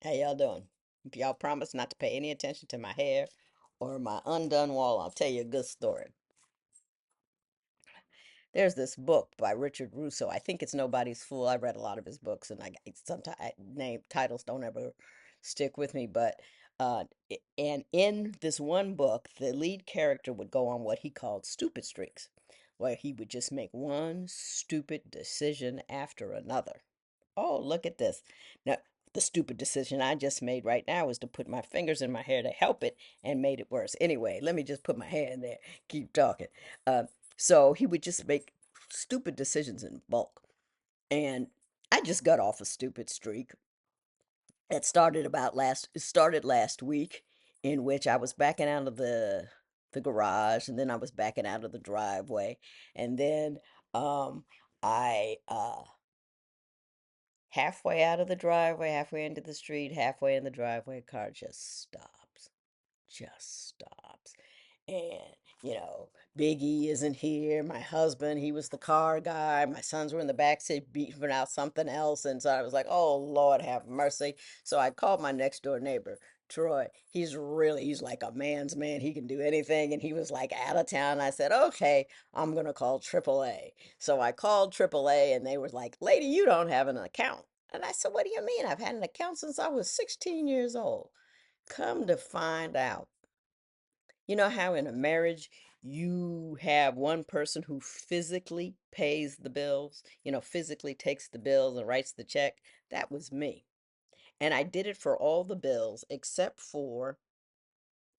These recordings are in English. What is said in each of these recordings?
How y'all doing? If y'all promise not to pay any attention to my hair or my undone wall, I'll tell you a good story. There's this book by Richard Russo. I think it's Nobody's Fool. I read a lot of his books, and sometimes name titles don't ever stick with me. But and in this one book, the lead character would go on what he called stupid streaks, where he would just make one stupid decision after another. Oh, look at this. Now, the stupid decision I just made right now is to put my fingers in my hair to help it and made it worse. Anyway, let me just put my hand there. Keep talking. Uh, so he would just make stupid decisions in bulk. And I just got off a stupid streak. It started last week, in which I was backing out of the garage, and then I was backing out of the driveway, and then I halfway out of the driveway, halfway into the street, halfway in the driveway, car just stops. And, Big E isn't here. My husband, he was the car guy. My sons were in the back seat beeping out something else. And so I was like, oh, Lord, have mercy. So I called my next door neighbor, Troy. He's like a man's man. He can do anything. And he was like out of town. I said, okay, I'm going to call AAA. So I called AAA and they were like, lady, you don't have an account. And I said, what do you mean? I've had an account since I was 16 years old. Come to find out, you know how in a marriage you have one person who physically pays the bills, physically takes the bills and writes the check? That was me. And I did it for all the bills except for,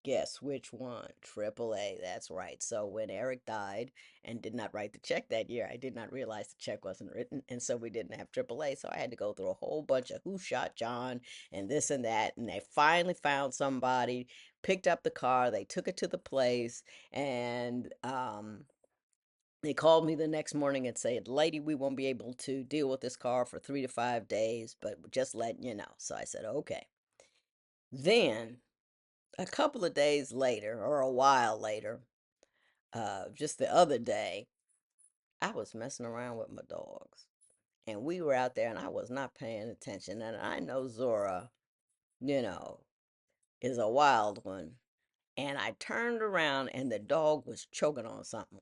guess which one? AAA. That's right. So when Eric died and did not write the check that year, I did not realize the check wasn't written. And so we didn't have AAA. So I had to go through a whole bunch of who shot John and this and that. And they finally found somebody, picked up the car, they took it to the place, and they called me the next morning and said, lady, we won't be able to deal with this car for 3 to 5 days, but just letting you know. So I said, okay. Then a couple of days later, or a while later, just the other day, I was messing around with my dogs. And we were out there and I was not paying attention. And I know Zora, you know, is a wild one. And I turned around and the dog was choking on something.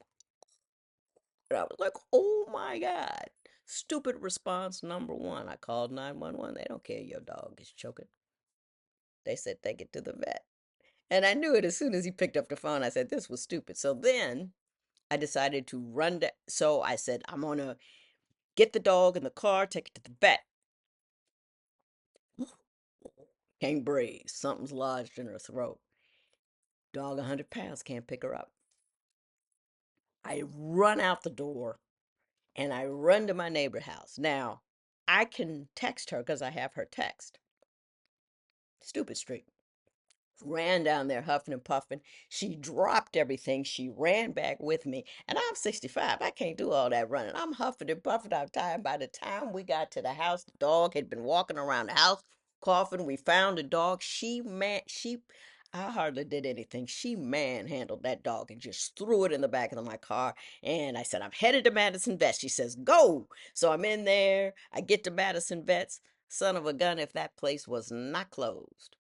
And I was like, oh my God. Stupid response number one. I called 911. They don't care your dog is choking. They said take it to the vet. And I knew it as soon as he picked up the phone. I said, this was stupid. So then I decided to run down. So I said, I'm going to get the dog in the car, take it to the vet. Can't breathe. Something's lodged in her throat. Dog 100 pounds, can't pick her up. I run out the door and I run to my neighbor's house. Now, I can text her because I have her text. Stupid street. Ran down there huffing and puffing. She dropped everything. She ran back with me. And I'm 65. I can't do all that running. I'm huffing and puffing. I'm tired. By the time we got to the house, the dog had been walking around the house coughing. We found the dog. I hardly did anything. She manhandled that dog and just threw it in the back of my car. And I said, I'm headed to Madison Vets. She says, go. So I'm in there. I get to Madison Vets. Son of a gun, if that place was not closed.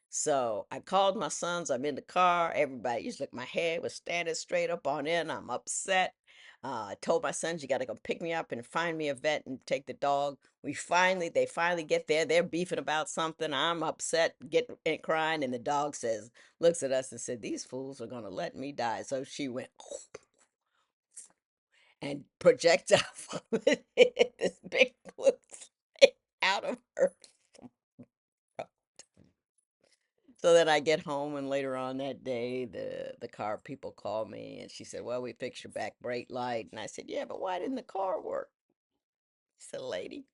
So I called my sons. I'm in the car. Everybody, just look, my head was standing straight up on end. I'm upset. I told my sons, you got to go pick me up and find me a vet and take the dog. They finally get there. They're beefing about something. I'm upset, getting and crying. And the dog looks at us and said, these fools are going to let me die. So she went and projectile vomited this big blue snake out of her. So then I get home, and later on that day, the car people call me, and she said, "Well, we fixed your back brake light." And I said, "Yeah, but why didn't the car work?" She said, "Lady,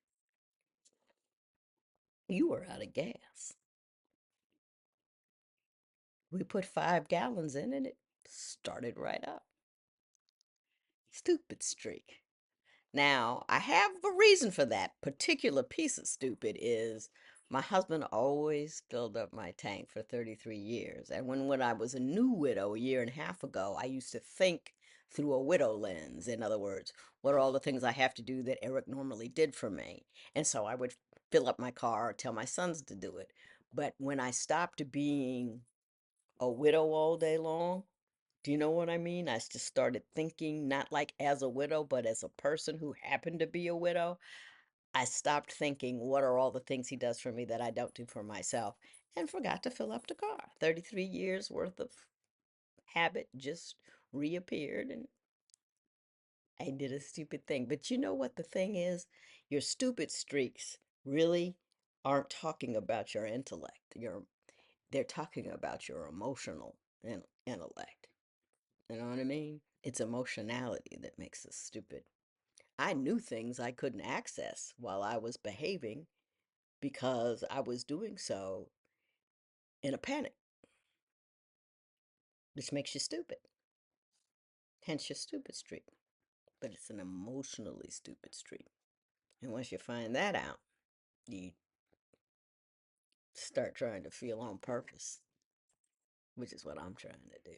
you were out of gas. We put 5 gallons in, and it started right up." Stupid streak. Now, I have a reason for that particular piece of stupid is my husband always filled up my tank for 33 years. And when I was a new widow a year and a half ago, I used to think through a widow lens. In other words, what are all the things I have to do that Eric normally did for me? And so I would fill up my car or tell my sons to do it. But when I stopped being a widow all day long, do you know what I mean? I just started thinking not like as a widow, but as a person who happened to be a widow. I stopped thinking, what are all the things he does for me that I don't do for myself? And forgot to fill up the car. 33 years worth of habit just reappeared and I did a stupid thing. But you know what the thing is? Your stupid streaks really aren't talking about your intellect. They're talking about your emotional intellect. You know what I mean? It's emotionality that makes us stupid. I knew things I couldn't access while I was behaving because I was doing so in a panic, which makes you stupid. Hence your stupid streak. But it's an emotionally stupid streak. And once you find that out, you start trying to feel on purpose, which is what I'm trying to do.